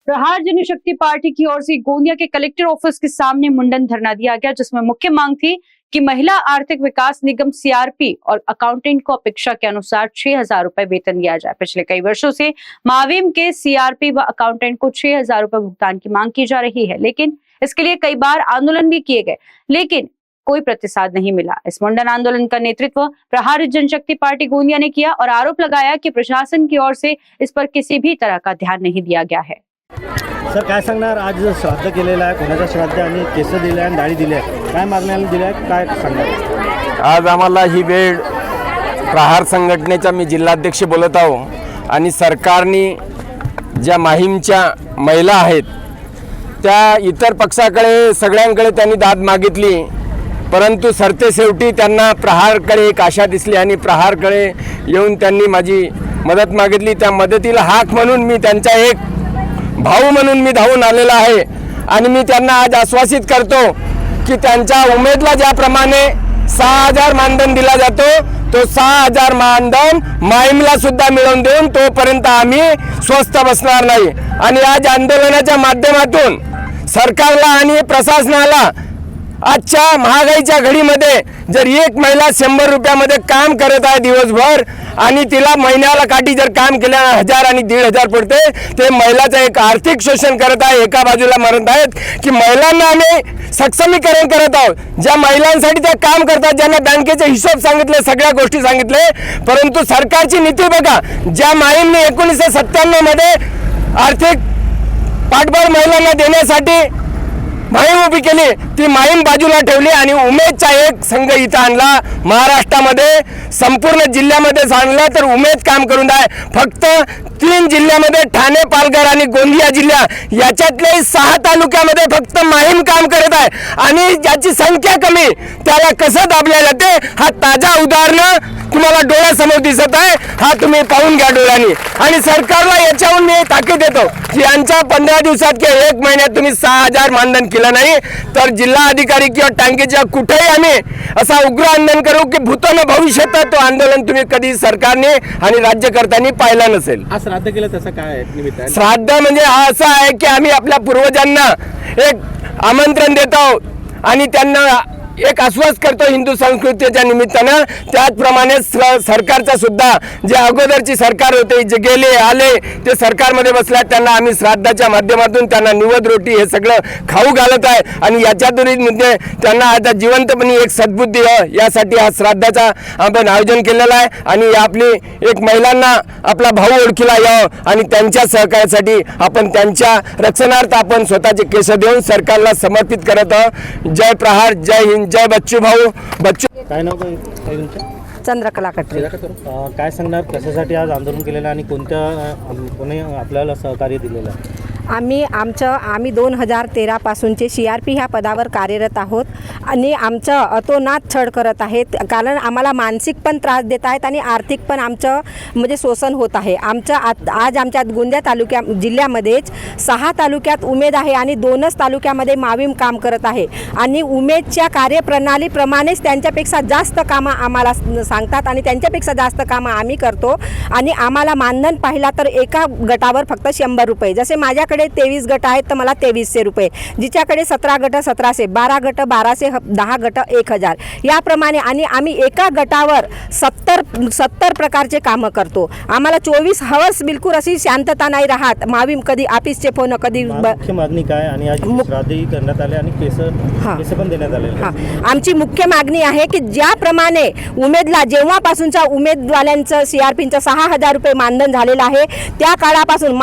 प्रहार Janshakti party की ओर से गोंदिया के कलेक्टर ऑफिस के सामने मुंडन धरना दिया गया, जिसमें मुख्य मांग थी कि महिला आर्थिक विकास निगम सीआरपी और अकाउंटेंट को अपेक्षा के अनुसार 6,000 रुपए वेतन दिया जाए। पिछले कई वर्षों से माविम के सीआरपी व अकाउंटेंट को 6,000 रुपए भुगतान की मांग की जा रही है, लेकिन इसके लिए कई बार आंदोलन भी किए गए, लेकिन कोई प्रतिसाद नहीं मिला। इस मुंडन आंदोलन का नेतृत्व प्रहार जनशक्ति पार्टी गोंदिया ने किया और आरोप लगाया कि प्रशासन की ओर से इस पर किसी भी तरह का ध्यान नहीं दिया गया है। सर, काय सांगणार? आज श्राद्ध केलेलं आहे, कोणाचं श्राद्ध आणि केस दिले आणि डाळी दिली आहे, काय मागण्याला दिल्या, काय सांगणार? आज आम्हाला ही वेळ प्रहार संघटनेचा मी जिल्हाध्यक्ष बोलत आहो आणि सरकारने ज्या माहीमच्या महिला आहेत त्या इतर पक्षाकडे सगळ्यांकडे त्यांनी दाद मागितली, परंतु सरतेशेवटी त्यांना प्रहारकडे एक आशा दिसली आणि प्रहारकडे येऊन त्यांनी माझी मदत मागितली। त्या मदतीला हाक म्हणून मी त्यांचा एक भाऊ म्हणून मी धावून आलेला आहे आणि मी त्यांना आज आश्वासित करतो की त्यांच्या उमेदला ज्याप्रमाणे 6,000 मानधन दिला जातो तो 6,000 मानधन माहीमला सुद्धा मिळवून देऊन तोपर्यंत आम्ही स्वस्थ बसणार नाही। आणि आज आंदोलनाच्या माध्यमातून सरकारला आणि प्रशासनाला आजच्या महागाईच्या घडीमध्ये जर एक महिला 100 रुपयामध्ये काम करत आहे दिवसभर आणि तिला महिन्याला काठी जर काम केल्याने 1,000 आणि 1,500 पडते, ते महिलाचं एक आर्थिक शोषण करत आहे। एका बाजूला म्हणत आहेत की महिलांना आम्ही सक्षमीकरण करत आहोत, ज्या महिलांसाठी ते काम करतात, ज्यांना बँकेचे हिशोब सांगितले, सगळ्या गोष्टी सांगितले, परंतु सरकारची नीती बघा। ज्या माहीमने 1997 मध्ये आर्थिक पाठबळ महिलांना देण्यासाठी माहीम उभी केली, ती माहीम बाजूला ठेवली आणि उमेदचा एक संघ इथं आणला। महाराष्ट्रामध्ये संपूर्ण जिल्ह्यामध्ये आणला तर उमेद काम करून आहे। फक्त 3 जिल्ह्यामध्ये ठाणे, पालघर आणि गोंदिया जिल्हा याच्यातले 6 तालुक्यामध्ये फक्त माहीम काम करत आहे आणि ज्याची संख्या कमी त्याला कसं दाबल्या जाते हा ताजा उदाहरण तुम्हाला डोळ्यासमोर दिसत आहे, हा तुम्ही पाहून घ्या डोळ्यांनी। आणि सरकारला याच्याहून मी ताकीद देतो की यांच्या 15 दिवसात किंवा 1 महिन्यात तुम्ही 6,000 मानधन केलं नाही तर जिल्हा अधिकारी किंवा टांगेच्या कुठेही आम्ही असा उग्र आंदोलन करू की भूतोन भविष्यात तो आंदोलन तुम्ही कधी सरकारने आणि राज्यकर्त्यांनी पाहिला नसेल। आज श्राद्ध केलं त्याचं काय निमित्त आहे? श्राद्ध म्हणजे हा असा आहे की आम्ही आपल्या पूर्वजांना एक आमंत्रण देतो आणि त्यांना एक आश्वास करतो हिंदू संस्कृतीच्या निमित्तानं। त्याचप्रमाणे सरकारचा सुद्धा जे अगोदरची सरकार होते, जे गेले आले ते सरकारमध्ये बसल्या, त्यांना आम्ही श्राद्धाच्या माध्यमातून त्यांना निवद रोटी हे सगळं खाऊ घालत आहे आणि याच्यातून म्हणजे त्यांना आता जिवंतपणे एक सद्बुद्धी यासाठी हा श्राद्धाचा आपण आयोजन केलेलं आहे आणि आपली एक महिलांना आपला भाऊ ओळखीला यावं आणि त्यांच्या सहकार्यासाठी आपण त्यांच्या रक्षणार्थ आपण स्वतःचे केस देऊन सरकारला समर्पित करत आहोत। जय प्रहार, जय हिंद, जय बच्चू भाऊ। बच्चू काय नाव काय तुमचं? चंद्रकला कटरे। काय सांगणार, कशासाठी आज आंदोलन केलेलं आणि कोणी आपल्याला सहकार्य दिलेलं आहे? आम्ही 2013 पासूनचे CRP ह्या पदावर कार्यरत आहोत आणि आमचं अतोनात छळ करत आहेत, कारण आम्हाला मानसिक पण त्रास देत आहेत आणि आर्थिक पण आमचं म्हणजे शोषण होत आहे। आज आमच्या गोंदिया जिल्ह्यामध्येच 6 तालुक्यात उमेद आहे आणि 2च तालुक्यामध्ये माविम काम करत आहे आणि उमेदच्या कार्यप्रणालीप्रमाणेच त्यांच्यापेक्षा जास्त कामं आम्हाला सांगतात आणि त्यांच्यापेक्षा जास्त कामं आम्ही करतो आणि आम्हाला मानधन पाहिला तर एका गटावर फक्त 100 रुपये। जसे माझ्याकडे 23 गट आहेत तर मला 2300 रुपये, जिच्याकडे 17 गट 1700, 12 गट 1200, 10 गट 1000 याप्रमाणे आणि आम्ही एका गटावर 70 प्रकारचे कामं करतो। आम्हाला 24 हवर्स बिलकुल अशी शांतता नाही राहत। माविम कधी ऑफिसचे फोन, कधी मुख्य मागणी काय आणि आज श्राद्धही करण्यात आले आणि केस पण देण्यात आले। आमची मुख्य मागणी आहे की ज्याप्रमाणे उमेदला जेव्हापासूनच्या उमेदवारांचं CRPचं 6,000 रुपये मानधन झालेलं आहे त्या काळापासून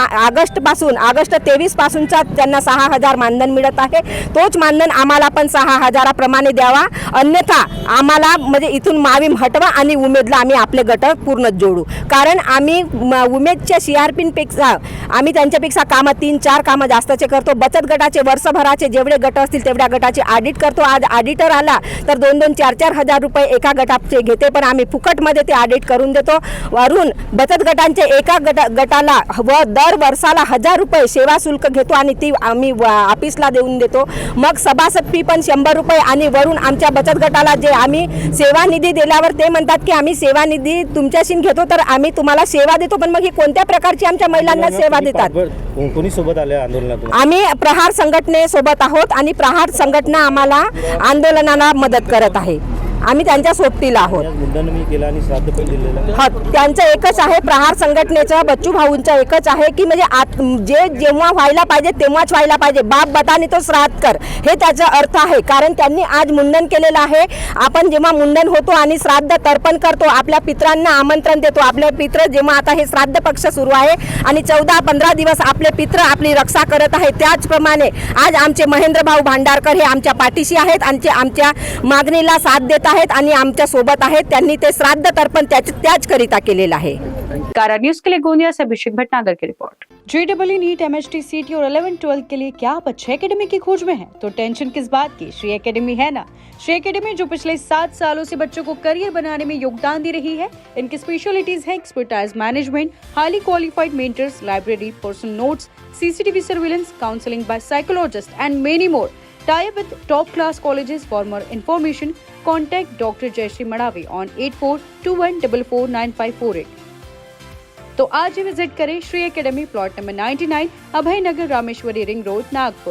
ऑगस्ट 23 पासूनचा त्यांना 6,000 मानधन मिळत आहे, तोच मानधन आम्हाला पण 6,000 प्रमाणे द्यावा, अन्यथा आम्हाला म्हणजे इथून माविम हटवा आणि उमेदला आम्ही आपले गट पूर्ण जोडू। कारण आम्ही उमेदच्या CRPपेक्षा आम्ही त्यांच्यापेक्षा कामं 3-4 कामं जास्तचे करतो। बचत गटाचे वर्षभराचे जेवढे गट असतील तेवढ्या गटाचे ऑडिट करतो। आज ऑडिटर आला तर 2-2, 4-4 हजार रुपये एका गटाचे घेते, पण आम्ही फुकटमध्ये ते ऑडिट करून देतो। वरून बचत गटांचे एका गटाला व दर वर्षाला 1,000 रुपये सेवा सेवा शुल्क घेतो आणि ती आम्ही ऑफिसला देऊन देतो. मग सभासद फी पण 100 रुपये आणि वरून आमच्या बचत गटाला जे आम्ही सेवा निधी दिल्यावर ते म्हणतात की आम्ही सेवा निधी तुमच्याशी घेतो तर आम्ही तुम्हाला सेवा देतो. पण मग ही कोणत्या प्रकारची आमच्या महिलांना सेवा देतात? कोणी सोबत आले आंदोलनातून? आम्ही प्रहार संघटनेसोबत आहोत आणि प्रहार संघटना आम्हाला आंदोलनाला मदत करत आहे. आम्ही त्यांच्या सोबतीला आहोत. मुंडन मी केलं आणि श्राद्ध पण दिलेलं. हा, त्यांचं एकच आहे, प्रहार संघटनेचा बच्चू भाऊंचा एकच आहे की म्हणजे जे जेव्हा व्हायला पाहिजे तेव्हाच व्हायला पाहिजे. बाप बतानी तो श्राद्ध कर, हे त्याचा अर्थ आहे. कारण त्यांनी आज मुंडन केलेलं आहे. आपण जेव्हा मुंडन होतो आणि श्राद्ध तर्पण करतो, आपल्या पित्रांना आमंत्रण देतो. आपले पित्र जेव्हा आता हे श्राद्ध पक्ष सुरू आहे आणि 14-15 दिवस आपले पित्र आपली रक्षा करत आहेत, त्याचप्रमाणे आज आमचे महेंद्र भाऊ भांडारकर हे आमच्या पाठीशी आहेत आणि आमच्या मागणीला साथ देत आहेत आणि आमच्या सोबत आहेत. त्यांनी ते श्राद्ध तर्पण त्याच करिता केलेलं आहे. कारा न्यूज के लिए गोंदिया से अभिषेक भटनागर की रिपोर्ट। JEE नीट MHT CT और 11-12 के लिए क्या आप अच्छे एकेडमी की खोज में हैं? तो टेंशन किस बात की, श्री एकेडमी है ना। श्री एकेडमी जो पिछले 7 सालों से बच्चों को करियर बनाने में योगदान दे रही है। इनकी स्पेशलिटीज है expertise management, highly qualified mentors, library, personal notes, CCTV surveillance, counselling by psychologist and many more. Tie up with top class colleges. For more information, contact Dr. Jayashree Madavi on 8421449548. तो आज ही visit करें Shri academy, plot number 99, अभय नगर, Rameshwari ring road, Nagpur.